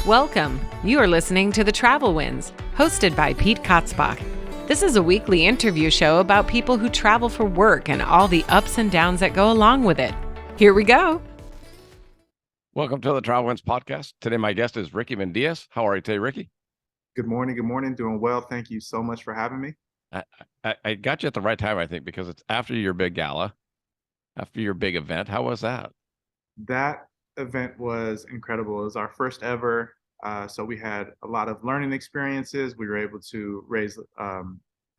Welcome. You are listening to The Travel Winds, hosted by Pete Kotzbach. This is a weekly interview show about people who travel for work and all the ups and downs that go along with it. Here we go. Welcome to the Travel Winds podcast. Today, my guest is Rikki Mendias. How are you today, Rikki? Good morning. Good morning. Doing well. Thank you so much for having me. I got you at the right time, I think, because it's after your big gala, after your big event. How was that? That event was incredible. It was our first ever. So we had a lot of learning experiences. We were able to raise a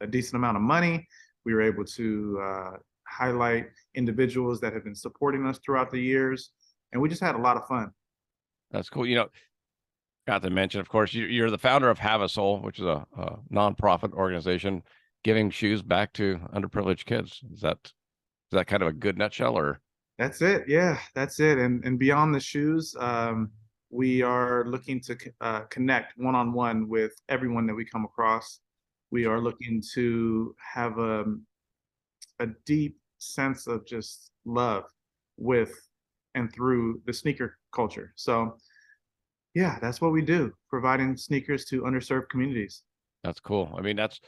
decent amount of money. We were able to highlight individuals that have been supporting us throughout the years. And we just had a lot of fun. That's cool. Got to mention, of course, you're the founder of Hav A Sole, which is a nonprofit organization giving shoes back to underprivileged kids. Is that kind of a good nutshell, or? That's it. Yeah, that's it. And beyond the shoes, we are looking to connect one-on-one with everyone that we come across. We are looking to have a deep sense of just love with and through the sneaker culture. So yeah, that's what we do, providing sneakers to underserved communities. That's cool. I mean, that's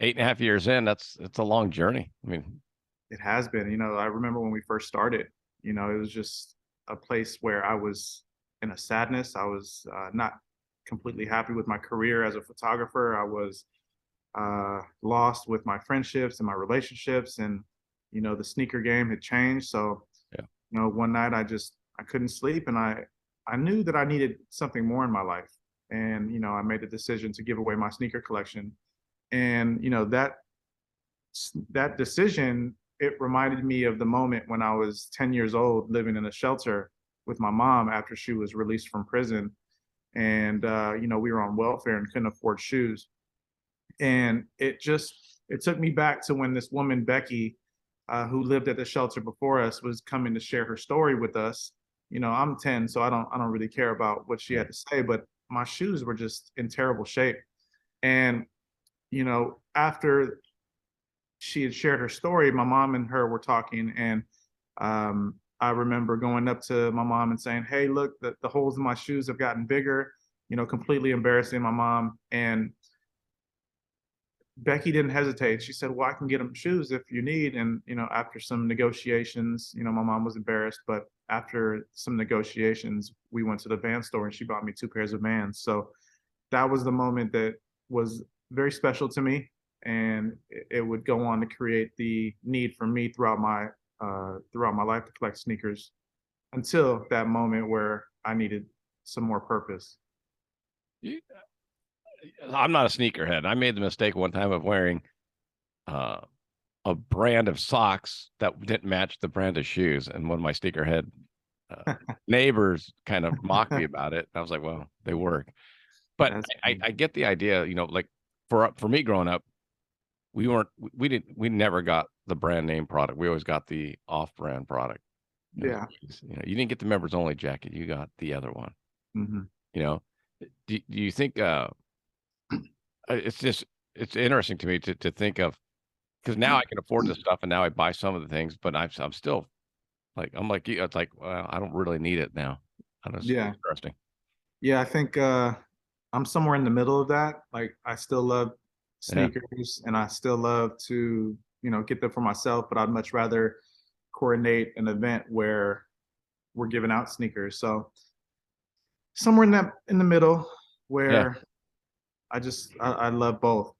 8.5 years in. It's a long journey. I mean, it has been. I remember when we first started, it was just a place where I was in a sadness. I was not completely happy with my career as a photographer. I was lost with my friendships and my relationships, and the sneaker game had changed. So yeah. One night I couldn't sleep, and I knew that I needed something more in my life. And I made a decision to give away my sneaker collection. And that decision, it reminded me of the moment when I was 10 years old, living in a shelter with my mom after she was released from prison. And we were on welfare and couldn't afford shoes. And it took me back to when this woman, Becky, who lived at the shelter before us, was coming to share her story with us. I'm 10, so I don't really care about what she had to say, but my shoes were just in terrible shape. And after she had shared her story, my mom and her were talking, and I remember going up to my mom and saying, "Hey, look, the holes in my shoes have gotten bigger," completely embarrassing my mom. And Becky didn't hesitate. She said, "Well, I can get them shoes if you need." And after some negotiations, my mom was embarrassed, but after some negotiations, we went to the Vans store and she bought me 2 pairs of Vans. So that was the moment that was very special to me, and it would go on to create the need for me throughout my life to collect sneakers, until that moment where I needed some more purpose. I'm not a sneakerhead. I made the mistake one time of wearing a brand of socks that didn't match the brand of shoes, and one of my sneakerhead neighbors kind of mocked me about it. I was like, well, they work. But I get the idea. Like for me growing up, we never got the brand name product. We always got the off-brand product. Yeah. You didn't get the members only jacket. You got the other one. Mm-hmm. Do you think it's interesting to me to think of, because now I can afford this stuff and now I buy some of the things, but I'm still I'm like you. It's like, well, I don't really need it now. Yeah. Interesting. Yeah, I think I'm somewhere in the middle of that. Like, I still love sneakers and I still love to, get them for myself, but I'd much rather coordinate an event where we're giving out sneakers. So somewhere in the middle where I love both.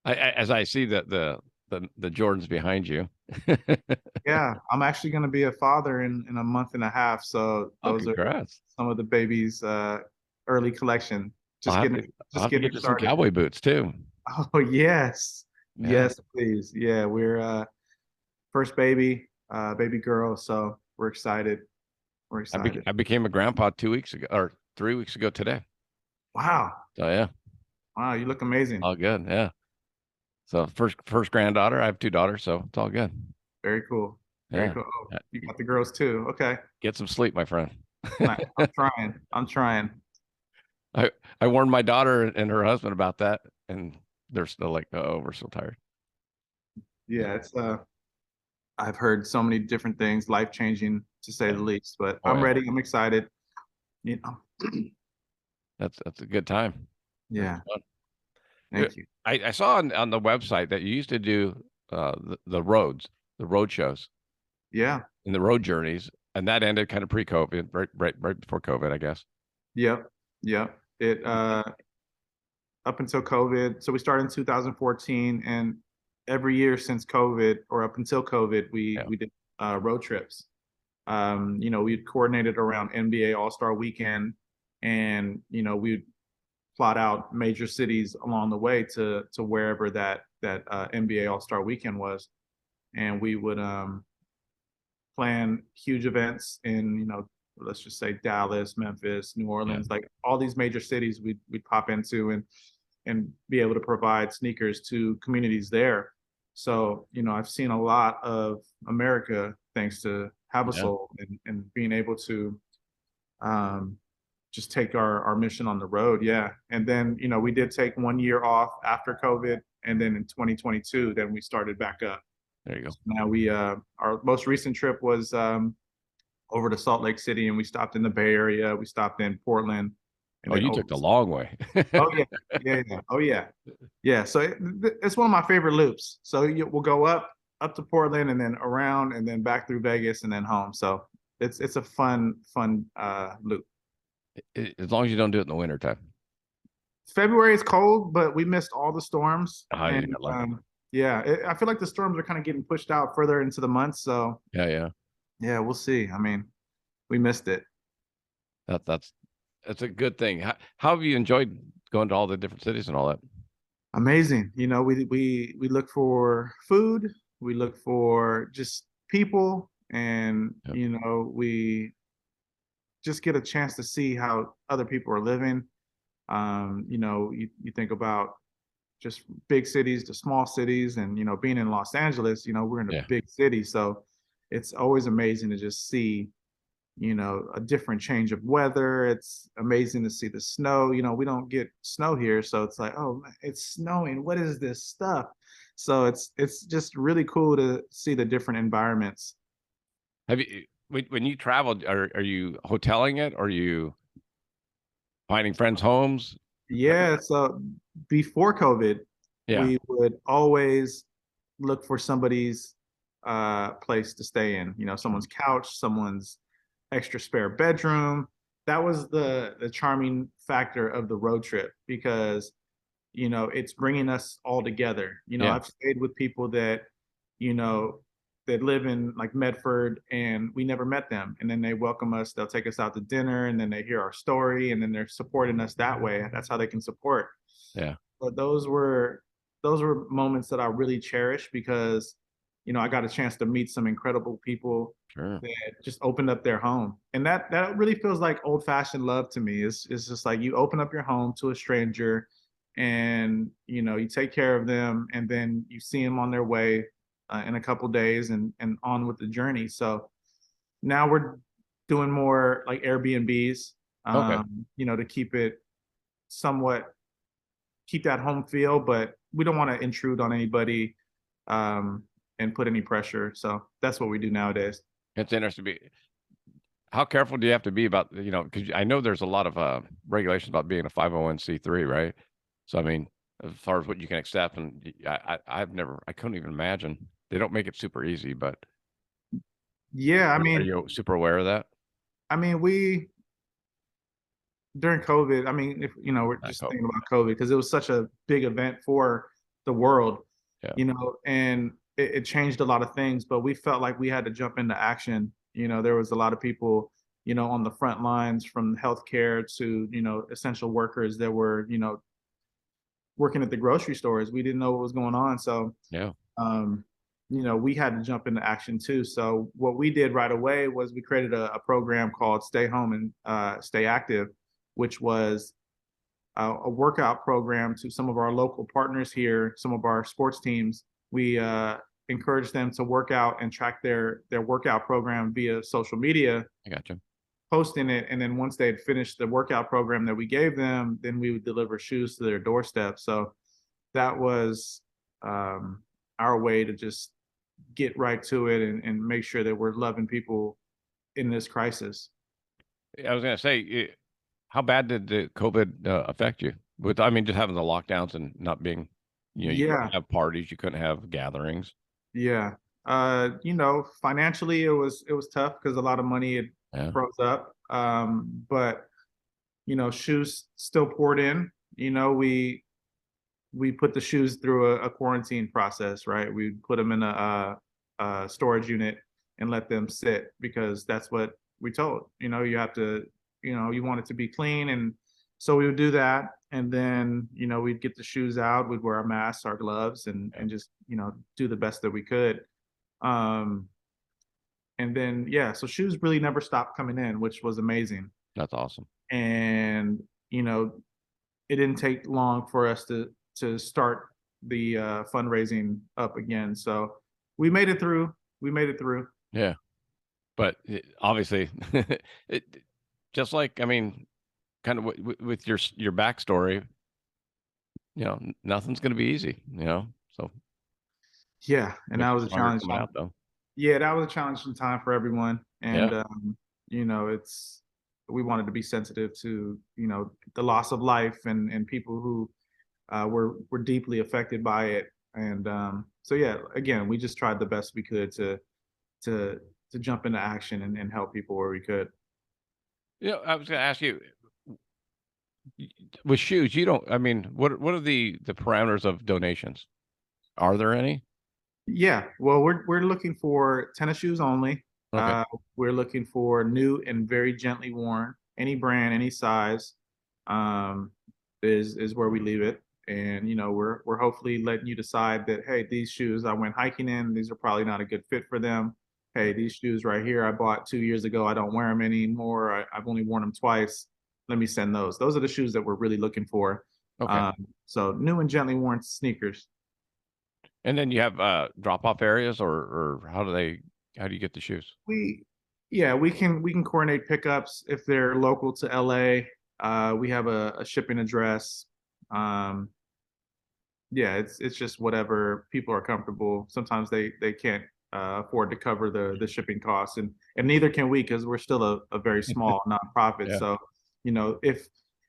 As I see the Jordans behind you. Yeah, I'm actually going to be a father in a month and a half. So those are some of the baby's early collection. I'll have to get you some cowboy boots too. Oh, yes. Yeah. Yes, please. Yeah, we're first baby girl. So we're excited. We're excited. I became a grandpa 2 weeks ago, or 3 weeks ago today. Wow. So yeah. Wow, you look amazing. All good. Yeah. So first granddaughter. I have 2 daughters, so it's all good. Very cool. Very cool. Oh, you got the girls too. Okay. Get some sleep, my friend. I'm trying. I warned my daughter and her husband about that, and they're still like, "Oh, we're so tired." Yeah, it's I've heard so many different things, life changing to say the least. But I'm ready. I'm excited. That's a good time. That's Yeah. fun. Thank you. I saw on the website that you used to do the road shows Yeah. and the road journeys, and that ended kind of pre-COVID, right before COVID, I guess. Yep. Yep. It up until COVID. So we started in 2014, and every year since COVID, or up until COVID, Yeah. we did road trips. We coordinated around NBA All-Star Weekend, and we'd plot out major cities along the way to wherever that NBA All-Star Weekend was, and we would plan huge events in let's just say Dallas, Memphis, New Yeah. Orleans, like all these major cities we'd pop into and be able to provide sneakers to communities there. So, I've seen a lot of America thanks to Have A Yeah. Sole and being able to um, just take our mission on the road. Yeah. And then, we did take 1 year off after COVID. And then in 2022, then we started back up. There you go. Now our most recent trip was over to Salt Lake City, and we stopped in the Bay Area. We stopped in Portland. And Oh, then you over took the long way. Oh yeah, yeah. Oh yeah, yeah. So it's one of my favorite loops. So we'll go up to Portland, and then around, and then back through Vegas, and then home. So it's a fun loop. As long as you don't do it in the wintertime. February is cold, but we missed all the storms, Oh, you and got lucky. yeah, I feel like the storms are kind of getting pushed out further into the months. So Yeah. yeah, we'll see. I mean, we missed it. That's a good thing. How have you enjoyed going to all the different cities and all that? Amazing. We look for food, we look for just people, and Yep. we just get a chance to see how other people are living. You think about just big cities to small cities, and being in Los Angeles, we're in a Yeah. big city, so it's always amazing to just see a different change of weather. It's amazing to see the snow. We don't get snow here, so it's like, oh, it's snowing. What is this stuff? So it's just really cool to see the different environments. Have you when you traveled, are you hoteling it? Or are you finding friends' homes? Yeah, so before COVID, Yeah. we would always look for somebody's place to stay in, someone's couch, someone's extra spare bedroom. That was the charming factor of the road trip, because it's bringing us all together. Yeah. I've stayed with people that you know that live in like Medford, and we never met them, and then they welcome us, they'll take us out to dinner, and then they hear our story, and then they're supporting us that way. That's how they can support. Yeah. But those were moments that I really cherish, because I got a chance to meet some incredible people Sure. that just opened up their home, and that really feels like old fashioned love to me. It's just like you open up your home to a stranger, and you take care of them, and then you see them on their way in a couple days, and on with the journey. So now we're doing more like Airbnbs, Okay. to somewhat keep that home feel, but we don't want to intrude on anybody, and put any pressure. So that's what we do nowadays. It's interesting. How careful do you have to be about, because I know there's a lot of regulations about being a 501c3, right? So, I mean, as far as what you can accept, and I couldn't even imagine. They don't make it super easy, but Yeah, are you super aware of that? we during COVID, if we're Not just COVID. thinking about COVID, because it was such a big event for the world, Yeah. and it changed a lot of things, but we felt like we had to jump into action. There was a lot of people, on the front lines, from healthcare to, essential workers that were, working at the grocery stores. We didn't know what was going on. So, Yeah. we had to jump into action too. So what we did right away was we created a program called Stay Home and Stay Active, which was a workout program to some of our local partners here, some of our sports teams. We encourage them to work out and track their workout program via social media, I got you. posting it, and then once they had finished the workout program that we gave them, then we would deliver shoes to their doorstep. So that was our way to just get right to it, and make sure that we're loving people in this crisis. I was going to say, How bad did the COVID affect you? I mean, just having the lockdowns and not being, you Yeah, couldn't have parties, you couldn't have gatherings. yeah. Financially it was tough because a lot of money had Yeah. froze up. But shoes still poured in. We put the shoes through a quarantine process, right? We put them in a storage unit and let them sit because that's what we told. You have to, you want it to be clean, and so we would do that. And then, we'd get the shoes out, we'd wear our masks, our gloves, and just do the best that we could. Um, and then yeah, so shoes really never stopped coming in, which was amazing. That's awesome. And you know, it didn't take long for us to start the fundraising up again. So we made it through. We made it through. Yeah. But obviously, it just like, I mean, kind of with your backstory, nothing's going to be easy, So Yeah, and that makes was it a stronger challenge. coming out though. Yeah, that was a challenging time for everyone, Yeah. and it's we wanted to be sensitive to the loss of life and people who were deeply affected by it, and so yeah, again, we just tried the best we could to to jump into action and help people where we could. I was going to ask you, with shoes, you don't, I mean, what are the parameters of donations? Are there any? Yeah, well, we're looking for tennis shoes only. Okay. We're looking for new and very gently worn. Any brand, any size, um, is where we leave it. And we're hopefully letting you decide that, hey, these shoes I went hiking in, these are probably not a good fit for them. Hey, these shoes right here I bought 2 years ago. I don't wear them anymore. I've only worn them twice. Let me send those. Those are the shoes that we're really looking for. Okay. So new and gently worn sneakers. And then you have drop off areas, or how do you get the shoes? We Yeah, we can coordinate pickups if they're local to LA. We have a shipping address. Um, yeah, it's just whatever people are comfortable. Sometimes they can't afford to cover the shipping costs, and neither can we because we're still a very small nonprofit. Yeah. So,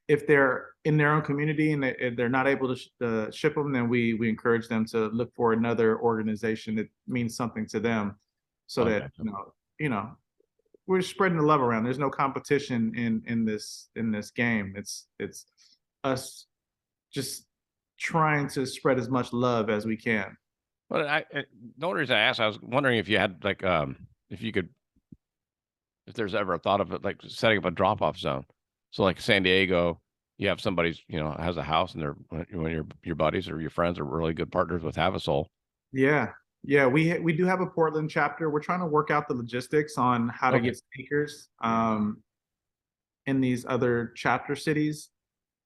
if they're in their own community and they're not able to ship them, then we encourage them to look for another organization that means something to them, so I that gotcha. we're spreading the love around. There's no competition in this game. It's us just trying to spread as much love as we can. Well, the only reason I asked, I was wondering if you had like, if you could, if there's ever a thought of it, like setting up a drop off zone. So like San Diego, you have somebody's, has a house, and they're one of your buddies or your friends are really good partners with Have A Sole. Yeah. Yeah, we do have a Portland chapter. We're trying to work out the logistics on how to Okay. get sneakers in these other chapter cities.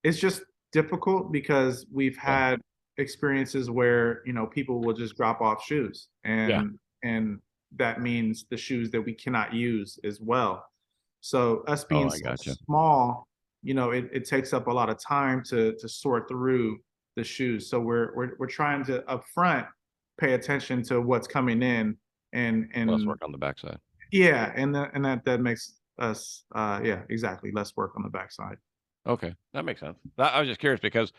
It's just difficult because we've Yeah. had experiences where, people will just drop off shoes, Yeah. and that means the shoes that we cannot use as well. So us Oh, being I so gotcha. small, it takes up a lot of time to sort through the shoes. So we're trying to upfront pay attention to what's coming in, Less and work on the backside. yeah, and that makes us yeah, exactly, less work on the backside. Okay. That makes sense. I was just curious because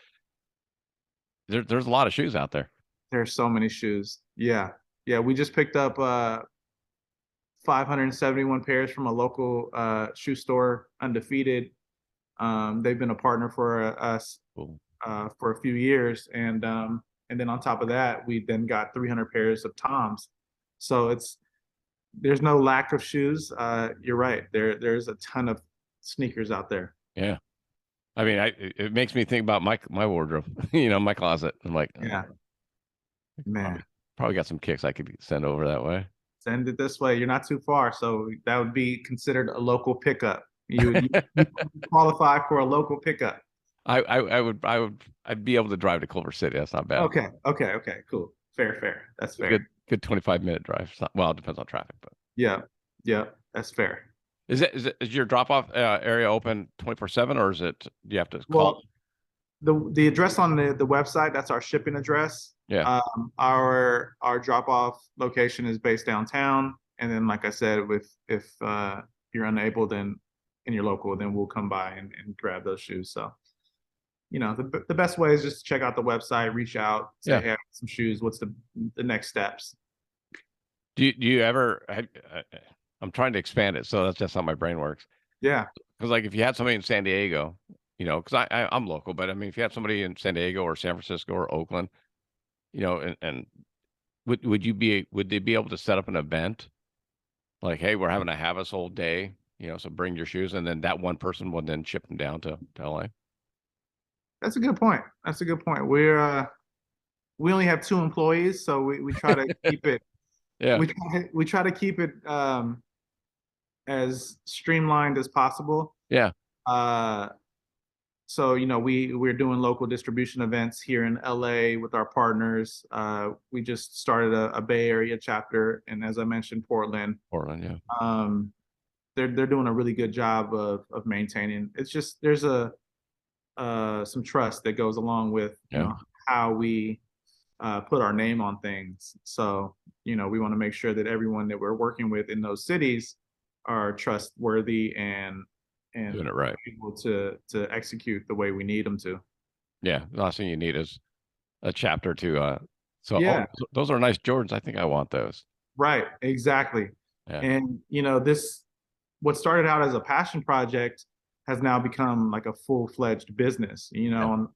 there's a lot of shoes out there. There's so many shoes. Yeah. Yeah, we just picked up 571 pairs from a local shoe store, Undefeated. They've been a partner for us Cool. for a few years, and then on top of that, we then got 300 pairs of Toms. So there's no lack of shoes. You're right. There's a ton of sneakers out there. Yeah. I mean, it makes me think about my wardrobe, my closet. I'm like, Yeah, man. probably got some kicks I could send over that way. Send it this way. You're not too far, so that would be considered a local pickup. You qualify for a local pickup. I'd be able to drive to Culver City. That's not bad. Okay, okay, okay, cool. Fair. That's It's a fair. good 25-minute drive. It's not, well, it depends on traffic, but Yeah, yeah, that's fair. is your drop off area open 24/7, or do you have to call? Well, the address on the website, that's our shipping address. Yeah. Our drop off location is based downtown, and then like I said, if you're unable, then in your local, then we'll come by and grab those shoes. So, the best way is just to check out the website, reach out, say, Yeah. hey, I got some shoes. What's the next steps? Do you ever? I'm trying to expand it, so that's just how my brain works. Yeah. Because like if you had somebody in San Diego, because I'm local, but I mean if you had somebody in San Diego or San Francisco or Oakland, and would they be able to set up an event like, hey, we're having a Have A Sole day, so bring your shoes, and then that one person would then ship them down to LA. That's a good point. That's a good point. We only have 2 employees, so we try to keep it Yeah. we try to keep it as streamlined as possible. Yeah. So we're doing local distribution events here in LA with our partners. We just started a Bay Area chapter, and as I mentioned, Portland. Portland, yeah. They're doing a really good job of maintaining. It's just there's some trust that goes along with Yeah. how we put our name on things. So we want to make sure that everyone that we're working with in those cities are trustworthy and Doing it right. able to execute the way we need them to. Yeah. The last thing you need is a chapter to Yeah. those are nice Jordans. I think I want those. Right, exactly. Yeah. And what started out as a passion project has now become like a full-fledged business, on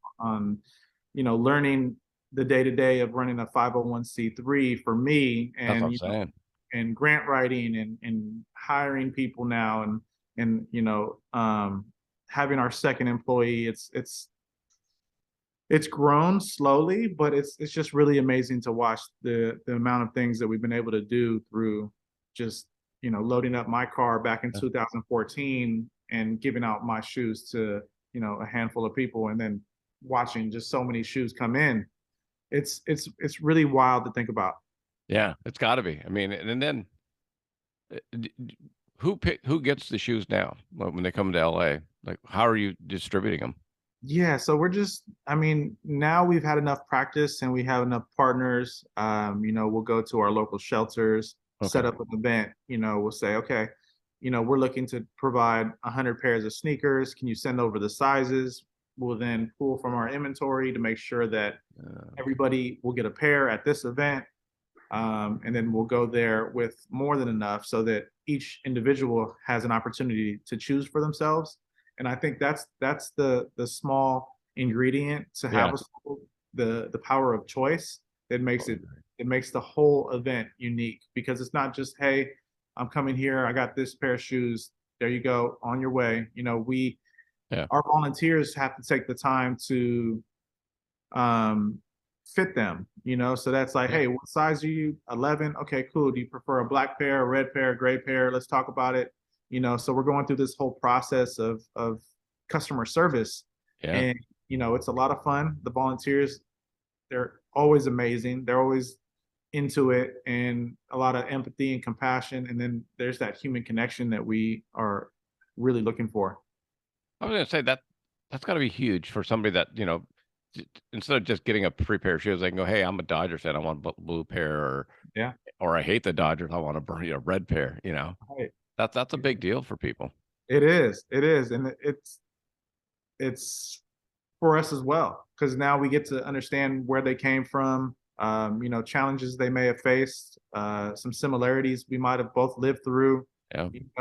learning the day-to-day of running a 501c3 for me, That's what I'm and saying. and grant writing and hiring people now, and having our second employee. It's grown slowly, but it's just really amazing to watch the amount of things that we've been able to do through just loading up my car back in 2014 and giving out my shoes to a handful of people, and then watching just so many shoes come in. It's really wild to think about. Yeah, it's got to be. I mean, and then who gets the shoes now when they come to LA? Like, how are you distributing them? Yeah, so now we've had enough practice and we have enough partners. We'll go to our local shelters, set up an event. We'll say, okay, we're looking to provide 100 pairs of sneakers. Can you send over the sizes? We'll then pull from our inventory to make sure that everybody will get a pair at this event. And then we'll go there with more than enough so that each individual has an opportunity to choose for themselves. And I think that's the small ingredient to have the power of choice that makes it makes the whole event unique, because it's not just, hey, I'm coming here, I got this pair of shoes, there you go, on your way. Our volunteers have to take the time to fit them, so that's like, hey, what size are you? 11? Okay, cool. Do you prefer a black pair, a red pair, a gray pair? Let's talk about it. So we're going through this whole process of customer service. And it's a lot of fun. The volunteers, they're always amazing. They're always into it, and a lot of empathy and compassion. And then there's that human connection that we are really looking for. I was going to say that's got to be huge for somebody that, instead of just getting a free pair of shoes, they can go, hey, I'm a Dodgers fan, I want a blue pair, or I hate the Dodgers, I want a red pair. Right. That's a big deal for people. It is, and it's for us as well, because now we get to understand where they came from, challenges they may have faced, some similarities we might have both lived through.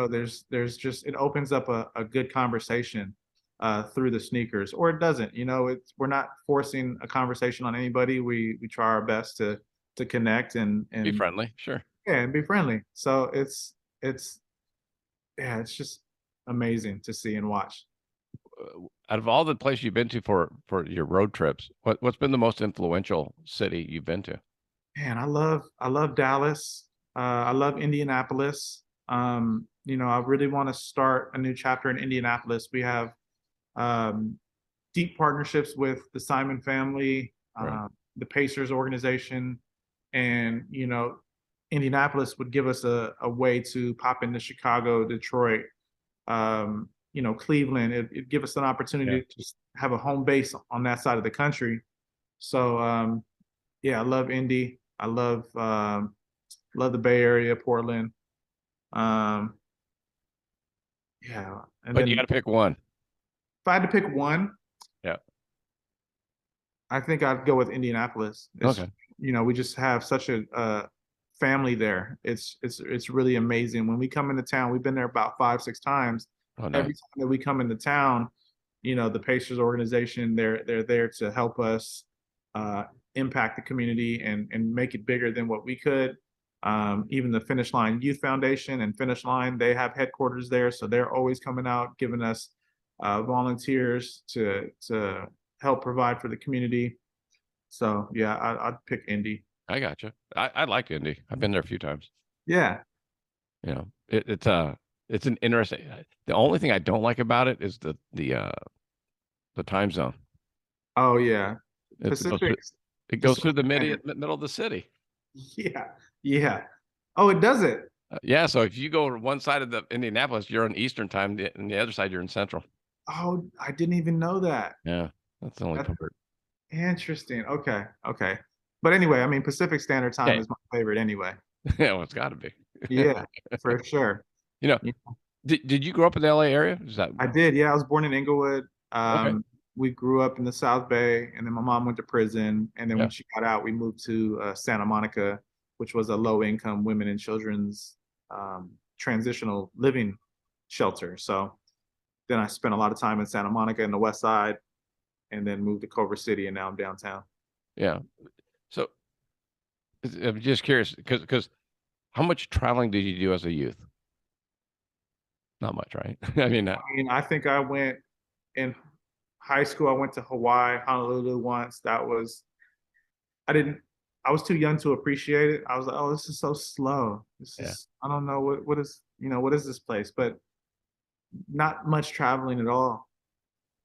There's just, it opens up a good conversation through the sneakers, or it doesn't. We're not forcing a conversation on anybody. We try our best to connect and be friendly, sure. Yeah, and be friendly. So it's just amazing to see and watch. Out of all the places you've been to for your road trips, what's been the most influential city you've been to? Man, I love Dallas. I love Indianapolis. I really want to start a new chapter in Indianapolis. We have deep partnerships with the Simon family, the Pacers organization, and Indianapolis would give us a way to pop into Chicago, Detroit, Cleveland. It'd give us an opportunity to just have a home base on that side of the country. So I love Indy. I love the Bay Area, Portland. Yeah. And But then you got to pick one. if I had to pick one, Yeah. I think I'd go with Indianapolis. Okay. We just have such a family there. It's really amazing. When we come into town, we've been there about 5, 6 times. Oh, nice. Every time that we come into town, the Pacers organization, they're there to help us impact the community and make it bigger than what we could. Even the Finish Line Youth Foundation and Finish Line, they have headquarters there, so they're always coming out, giving us volunteers to help provide for the community. So yeah, I'd pick Indy. I got you. I like Indy. I've been there a few times. Yeah. It's an interesting. The only thing I don't like about it is the time zone. Oh yeah. Pacific. It goes through the middle of the city. Yeah. Yeah. Oh, it does it. Yeah. So if you go to one side of the Indianapolis, you're on Eastern time, and the other side you're in Central. Oh, I didn't even know that. Yeah, that's the only part. Interesting. Okay. Okay. But anyway, I mean, Pacific Standard Time is my favorite anyway. Yeah, well, it's got to be. Yeah, for sure. Yeah. Did you grow up in the LA area? I did. Yeah, I was born in Inglewood. Okay. We grew up in the South Bay, and then my mom went to prison. And then when she got out, we moved to Santa Monica, which was a low-income women and children's transitional living shelter. So then I spent a lot of time in Santa Monica in the West Side, and then moved to Culver City, and now I'm downtown. Yeah. So I'm just curious, because how much traveling did you do as a youth? Not much, right? I mean, I think I went in high school. I went to Hawaii, Honolulu once. I was too young to appreciate it. I was like, oh, this is so slow. I don't know what is this place, but not much traveling at all.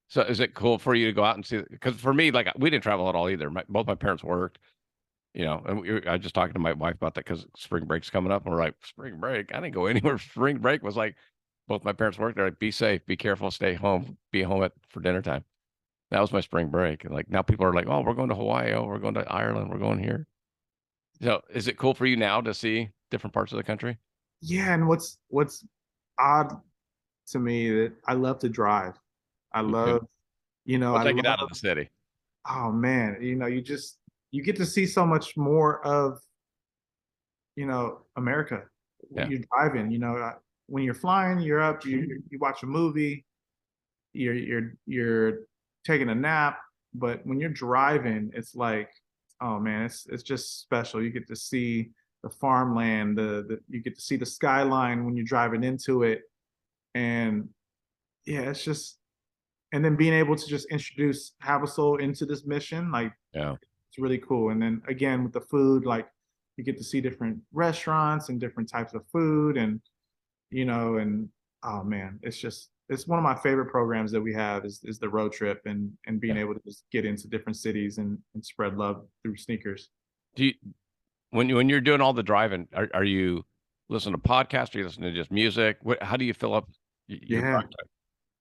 So is it cool for you to go out and see? Because for me, like, we didn't travel at all either. Both my parents worked, and I was just talking to my wife about that because spring break's coming up. And we're like, spring break? I didn't go anywhere. Spring break was like, both my parents worked. They're like, be safe, be careful, stay home, be home for dinner time. That was my spring break. And like now people are like, oh, we're going to Hawaii. Oh, we're going to Ireland. We're going here. So is it cool for you now to see different parts of the country? Yeah. And what's odd to me that I love to drive. I love, Once I get out of the city. Oh man, you get to see so much more of, America. When you're driving, when you're flying, you're up, you watch a movie, you're taking a nap, but when you're driving, it's like, oh man, it's just special. You get to see the farmland, you get to see the skyline when you're driving into it, and yeah, it's just. And then being able to just introduce Hav A Sole into this mission, like, it's really cool. And then again with the food, like you get to see different restaurants and different types of food, and and oh man, it's one of my favorite programs that we have is the road trip and being able to just get into different cities and spread love through sneakers. When you're doing all the driving, are you listening to podcasts? Are you listening to just music? How do you fill up your drive time?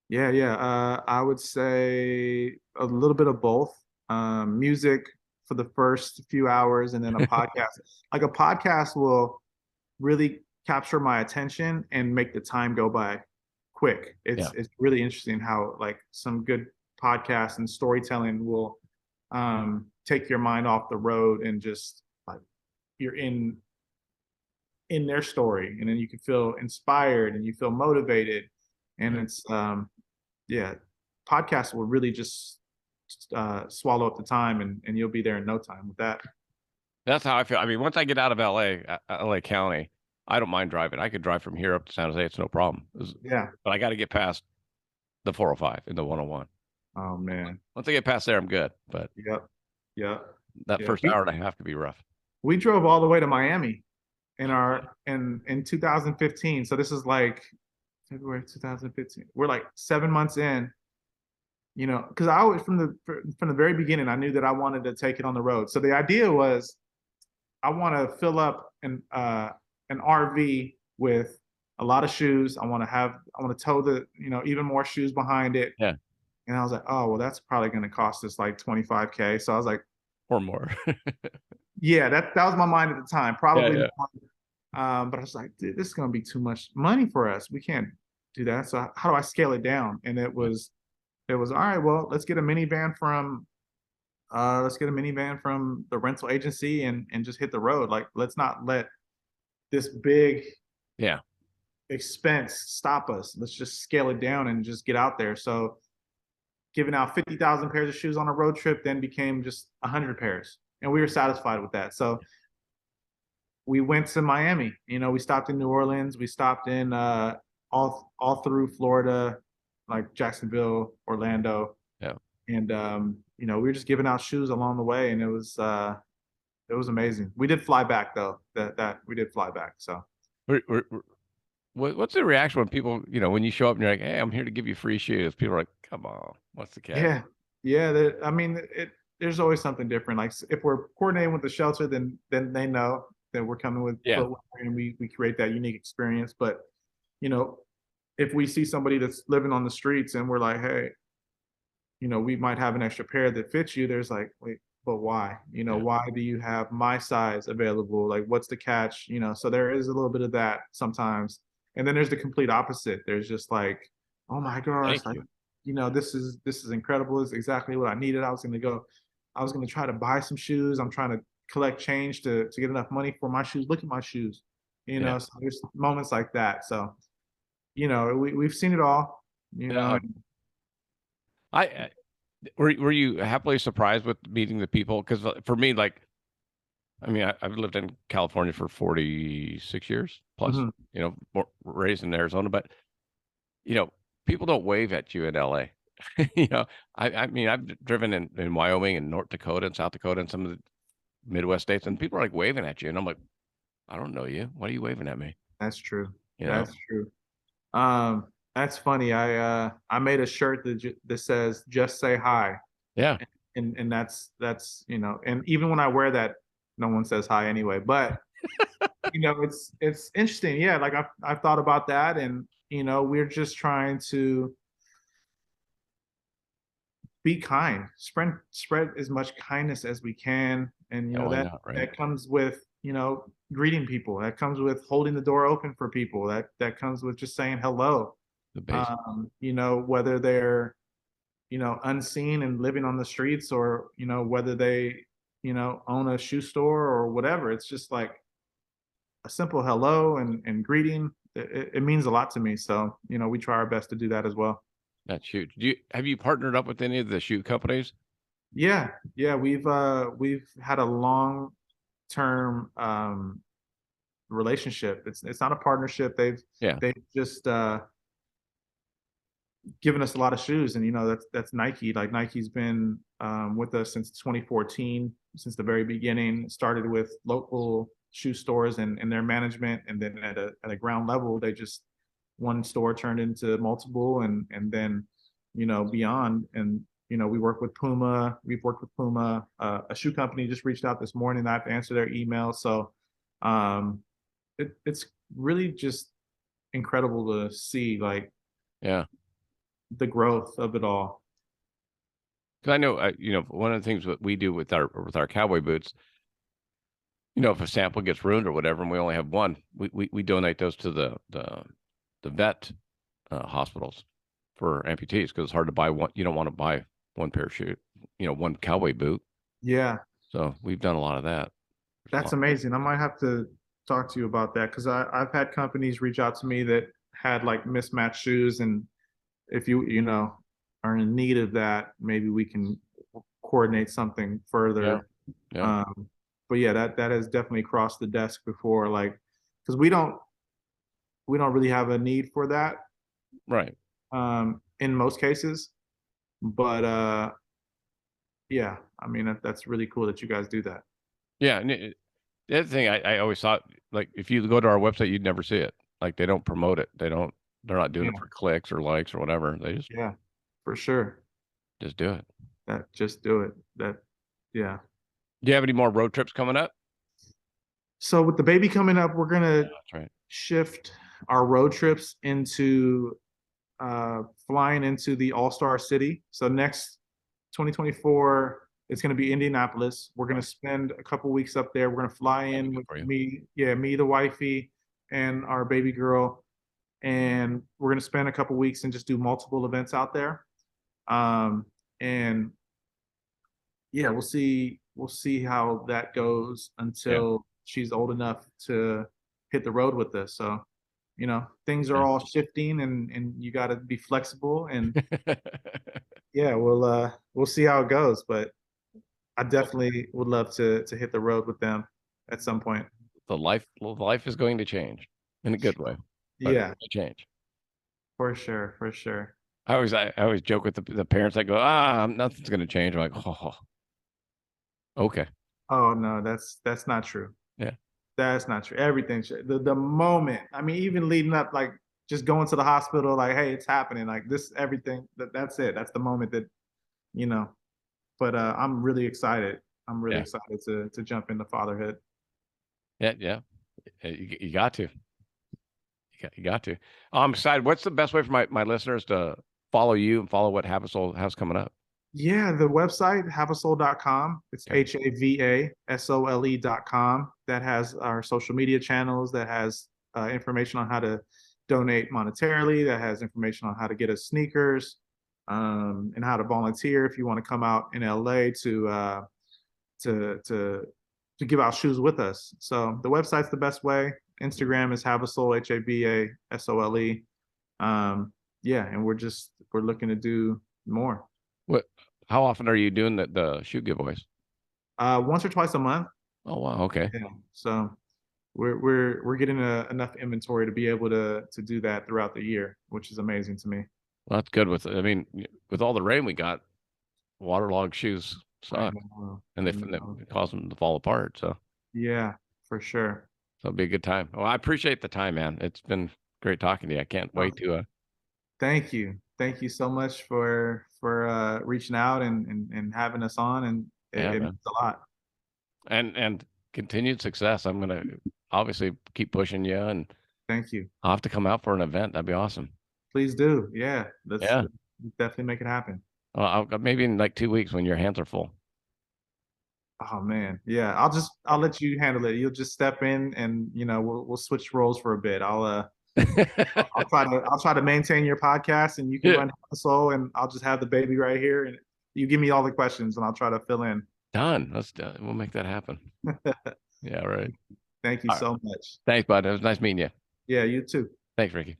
Yeah. I would say a little bit of both. Music for the first few hours, and then a podcast. Like a podcast will really capture my attention and make the time go by quick. It's really interesting how like some good podcasts and storytelling will take your mind off the road and just like you're in their story, and then you can feel inspired and you feel motivated, and it's podcasts will really just swallow up the time, and you'll be there in no time with that. That's how I feel. I mean, once I get out of LA County, I don't mind driving. I could drive from here up to San Jose. It's no problem. But I got to get past the 405 and the 101. Oh man. Once I get past there, I'm good. But that first hour and a half could be rough. We drove all the way to Miami in 2015. So this is like February 2015. We're like 7 months in, because I always from the very beginning I knew that I wanted to take it on the road. So the idea was I want to fill up an RV with a lot of shoes. I want to tow the even more shoes behind it. Yeah. And I was like, oh well, that's probably going to cost us like $25,000. So I was like, or more. Yeah, that was my mind at the time. Probably more. But I was like, dude, this is going to be too much money for us. We can't do that. So how do I scale it down? And it was all right. Well, let's get a minivan from the rental agency and just hit the road. Like, let's not let this big Yeah. expense stop us. Let's just scale it down and just get out there. So giving out 50,000 pairs of shoes on a road trip then became just 100 pairs. And we were satisfied with that. So we went to Miami. You know, we stopped in New Orleans. We stopped in all through Florida, like Jacksonville, Orlando. Yeah. And you know, we were just giving out shoes along the way, and it was amazing. We did fly back though. That we did fly back. So What's the reaction when people, you know, when you show up and you're like, hey, I'm here to give you free shoes? People are like, come on, what's the catch? yeah, yeah. I mean, there's always something different. Like if we're coordinating with the shelter, then they know that we're coming with footwear, and we create that unique experience. But you know, if we see somebody that's living on the streets and we're like, hey, you know, we might have an extra pair that fits you. There's like, wait, but why? You know, why do you have my size available? Like, what's the catch? You know, so there is a little bit of that sometimes. And then there's the complete opposite. There's just like, oh my gosh, like, you know, this is incredible. It's exactly what I needed. I was gonna try to buy some shoes. I'm trying to collect change to get enough money for my shoes. Look at my shoes. You know, so there's moments like that. So, you know, we've seen it all, you know. I were you happily surprised with meeting the people? Because for me, like, I mean, I've lived in California for 46 years plus, you know, raised in Arizona, but you know, people don't wave at you in LA. You know, I mean, I've driven in Wyoming and North Dakota and South Dakota and some of the Midwest states, and people are like waving at you, and I'm like, I don't know you. Why are you waving at me? That's true. You know? That's true. That's funny. I made a shirt that says "Just say hi." Yeah. And that's you know, and even when I wear that, no one says hi anyway. But you know, it's interesting. Yeah, like I've thought about that, and you know, we're just trying to be kind, spread as much kindness as we can, and you know that comes with, you know, greeting people. That comes with holding the door open for people. That comes with just saying hello. You know, whether they're, you know, unseen and living on the streets, or you know, whether they, you know, own a shoe store or whatever. It's just like a simple hello and greeting. It means a lot to me. So you know, we try our best to do that as well. That's huge. Have you partnered up with any of the shoe companies? Yeah, we've had a long term relationship. It's not a partnership. They've just given us a lot of shoes, and you know, that's Nike. Like Nike's been with us since 2014, since the very beginning. It started with local shoe stores and their management, and then at a ground level, they just, one store turned into multiple, and then, you know, beyond. And you know, we've worked with Puma. A shoe company just reached out this morning. I have to answer their email. So it's really just incredible to see, like, the growth of it all. Because I know, you know, one of the things that we do with our cowboy boots, you know, if a sample gets ruined or whatever, and we only have one, we donate those to the vet hospitals for amputees, because it's hard to buy one. You don't want to buy one pair of shoes, you know, one cowboy boot. Yeah. So we've done a lot of that. That's amazing. I might have to talk to you about that, because I've had companies reach out to me that had like mismatched shoes, and if you know, are in need of that, maybe we can coordinate something further. But yeah, that has definitely crossed the desk before, like, because we don't really have a need for that, right? In most cases, but yeah, I mean, that's really cool that you guys do that. Yeah, and the other thing I always thought, like, if you go to our website, you'd never see it. Like, they don't promote it. They're not doing it for clicks or likes or whatever. They just for sure, just do it. Just do it. Yeah. Do you have any more road trips coming up? So with the baby coming up, we're gonna shift our road trips into flying into the All-Star City. So next 2024, it's going to be Indianapolis. We're going to spend a couple weeks up there. We're going to fly in with me, the wifey, and our baby girl. and we're going to spend a couple weeks and just do multiple events out there. And yeah, we'll see how that goes until she's old enough to hit the road with this. So, you know, things are all shifting, and you got to be flexible, and yeah, we'll see how it goes, but I definitely would love to hit the road with them at some point. The life is going to change in a good way, but Yeah, it's gonna change. for sure, for sure. I always joke with the parents that go, nothing's going to change. I'm like, oh, okay. Oh no, that's not true. Yeah. That's not true. Everything should, the moment. I mean, even leading up, like just going to the hospital, like, hey, it's happening. Like this, everything. That's it. That's the moment that, you know. But I'm really excited. I'm really Yeah. excited to jump into fatherhood. Yeah. You got to. You got to. I'm excited. What's the best way for my listeners to follow you and follow what Have A Sole has coming up? Yeah, the website, havasole.com. It's Okay. HAVASOLE.com. That has our social media channels, that has information on how to donate monetarily, that has information on how to get us sneakers, and how to volunteer if you want to come out in LA to to give out shoes with us. So the website's the best way. Instagram is Have A Sole, HAVASOLE. Yeah, and we're looking to do more. How often are you doing the shoe giveaways? Once or twice a month. Oh wow, okay. Yeah. So we're getting enough inventory to be able to do that throughout the year, which is amazing to me. Well, that's good. With all the rain we got, waterlogged shoes I suck, know. and I they know. cause them to fall apart. So Yeah, for sure. it'll be a good time. Well, I appreciate the time, man. It's been great talking to you. I can't Oh, wait to. thank you. Thank you so much for reaching out and having us on, and Yeah, it man. means a lot. And continued success. I'm gonna obviously keep pushing you, and Thank you. I'll have to come out for an event. That'd be awesome. Please do. Yeah, let's Yeah. definitely make it happen. Maybe in like 2 weeks when your hands are full. Oh man, yeah. I'll let you handle it. You'll just step in, and you know we'll switch roles for a bit. I'll try to maintain your podcast, and you can Yeah. run the soul, and I'll just have the baby right here, and you give me all the questions, and I'll try to fill in. Done. We'll make that happen. Yeah, right. Thank you All right. so much. Thanks, bud. It was nice meeting you. Yeah, you too. Thanks, Ricky.